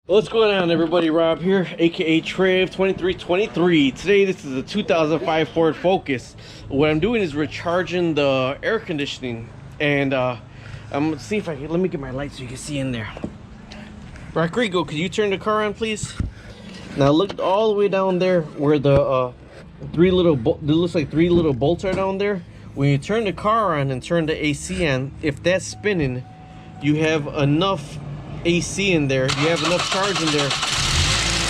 What's going on, everybody? Rob here, aka Trav2323. Today this is a 2005 Ford Focus. What I'm doing is recharging the air conditioning, and I'm gonna see if I can. Let me get my light so you can see in there. Rodrigo, could you turn the car on, please? Now look all the way down there where the it looks like three little bolts are down there. When you turn the car on and turn the AC on, if that's spinning, you have enough AC in there, you have enough charge in there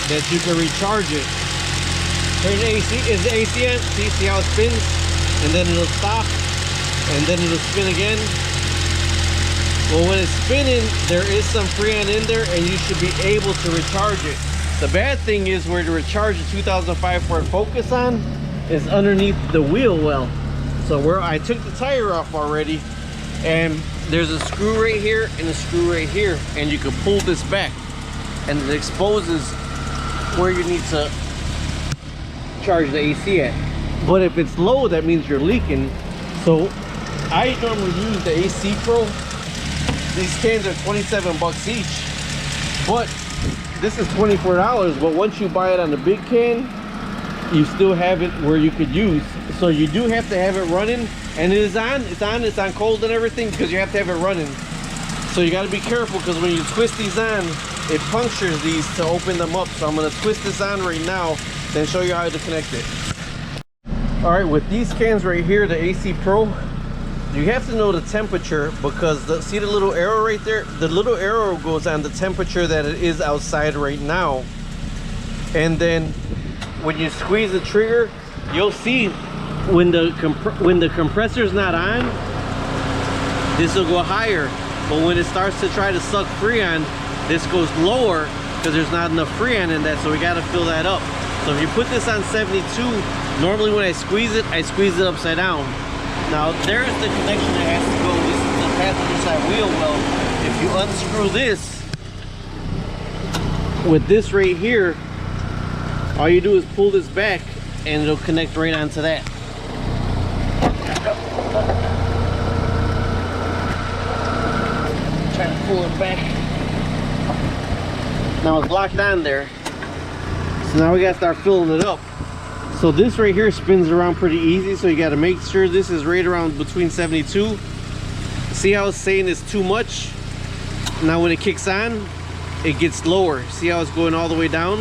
that you can recharge it. Turn the AC, is the AC on? See how it spins? And then it'll stop, and then it'll spin again. Well, when it's spinning, there is some Freon in there, and you should be able to recharge it. The bad thing is where to recharge the 2005 Ford Focus on is underneath the wheel well. So where I took the tire off already, and there's a screw right here and a screw right here, and you can pull this back and it exposes where you need to charge the AC at. But if it's low, that means you're leaking. So I normally use the AC Pro. These cans are 27 bucks each, but this is $24. But once you buy it on the big can, you still have it where you could use. So you do have to have it running, and it's on cold and everything, because you have to have it running. So you got to be careful, because when you twist these on, it punctures these to open them up. So I'm going to twist this on right now, then show you how to connect it. All right, with these cans right here, the AC Pro, you have to know the temperature, because see the little arrow right there? The little arrow goes on the temperature that it is outside right now. And then when you squeeze the trigger, you'll see when the compressor's not on, this will go higher. But when it starts to try to suck Freon, this goes lower, because there's not enough Freon in that. So we got to fill that up. So if you put this on 72, normally when I squeeze it upside down. Now there's the connection that has to go. This is the passenger side wheel well. If you unscrew this with this right here, all you do is pull this back and it'll connect right onto that. Try to pull it back. Now it's locked on there. So now we gotta start filling it up. So this right here spins around pretty easy, so you gotta make sure this is right around between 72. See how it's saying it's too much? Now when it kicks on, it gets lower. See how it's going all the way down?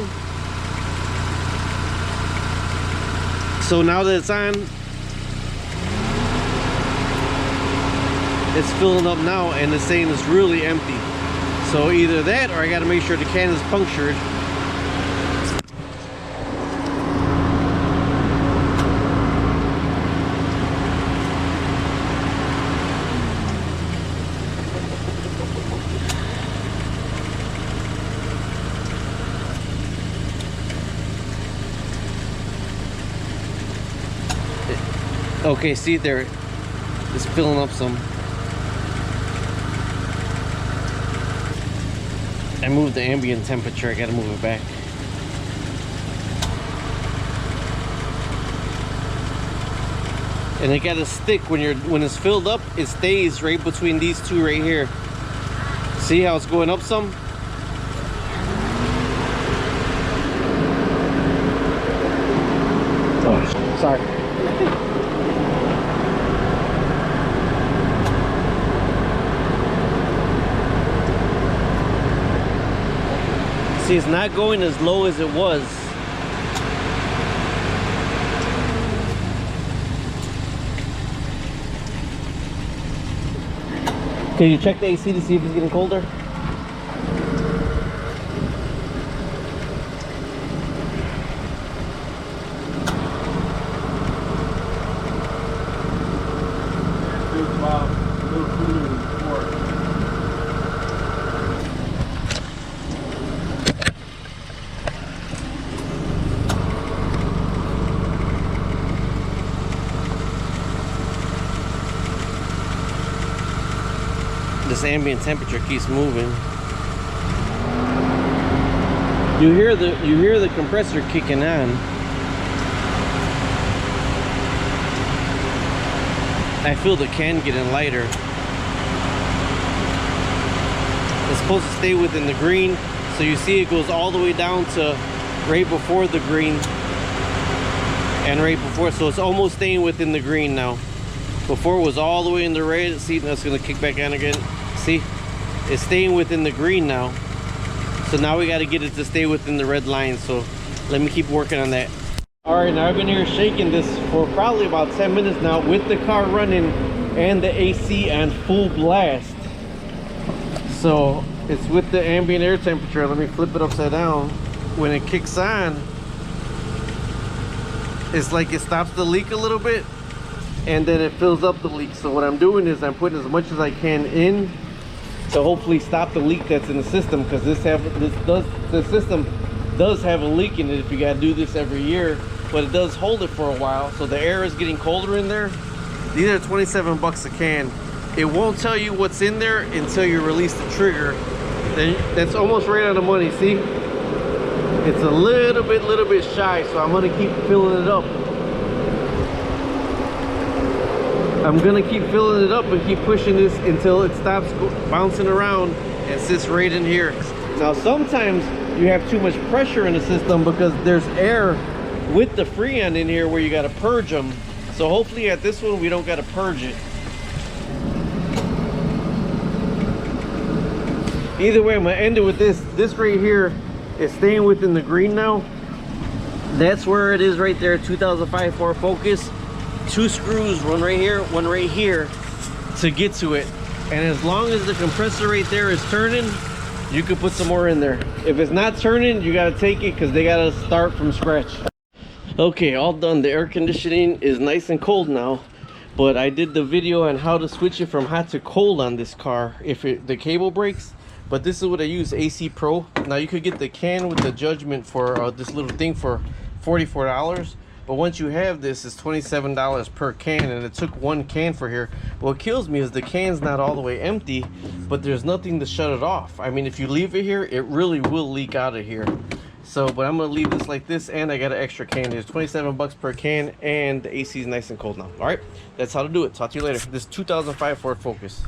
So now that it's on, it's filling up now, and it's saying it's really empty. So either that, or I gotta make sure the can is punctured. Okay, see there, it's filling up some. I moved the ambient temperature, I gotta move it back. And it gotta stick when it's filled up, it stays right between these two right here. See how it's going up some? Oh, sorry. See, it's not going as low as it was. Can you check the AC to see if it's getting colder? This ambient temperature keeps moving. You hear the compressor kicking on. I feel the can getting lighter. It's supposed to stay within the green, So you see it goes all the way down to right before the green and right before, so it's almost staying within the green now. Before it was all the way in the red. See, that's gonna kick back on again. See, it's staying within the green now. So now we got to get it to stay within the red line. So let me keep working on that. All right, now I've been here shaking this for probably about 10 minutes now with the car running and the AC on full blast. So it's with the ambient air temperature. Let me flip it upside down. When it kicks on, it's like it stops the leak a little bit and then it fills up the leak. So what I'm doing is I'm putting as much as I can in to hopefully stop the leak that's in the system, because the system does have a leak in it if you got to do this every year, but it does hold it for a while. So the air is getting colder in there. These are 27 bucks a can. It won't tell you what's in there until you release the trigger. Then that's almost right on the money. See, it's a little bit shy, so I'm gonna keep filling it up. I'm gonna keep filling it up and keep pushing this until it stops bouncing around and sits right in here. Now sometimes you have too much pressure in the system because there's air with the Freon in here where you gotta purge them. So hopefully at this one we don't gotta purge it. Either way, I'm gonna end it with this. This right here is staying within the green now. That's where it is right there, 2005 Ford Focus. 2 screws, one right here to get to it. And as long as the compressor right there is turning, you can put some more in there. If it's not turning, you got to take it because they got to start from scratch. Okay, all done. The air conditioning is nice and cold now, but I did the video on how to switch it from hot to cold on this car if the cable breaks. But this is what I use, AC Pro. Now you could get the can with the Judgment for this little thing for $44. But once you have this, it's $27 per can, and it took 1 can for here. What kills me is the can's not all the way empty, but there's nothing to shut it off. I mean, if you leave it here, it really will leak out of here. So, but I'm gonna leave this like this, and I got an extra can. There's 27 bucks per can, and the AC is nice and cold now. All right, that's how to do it. Talk to you later. This 2005 Ford Focus.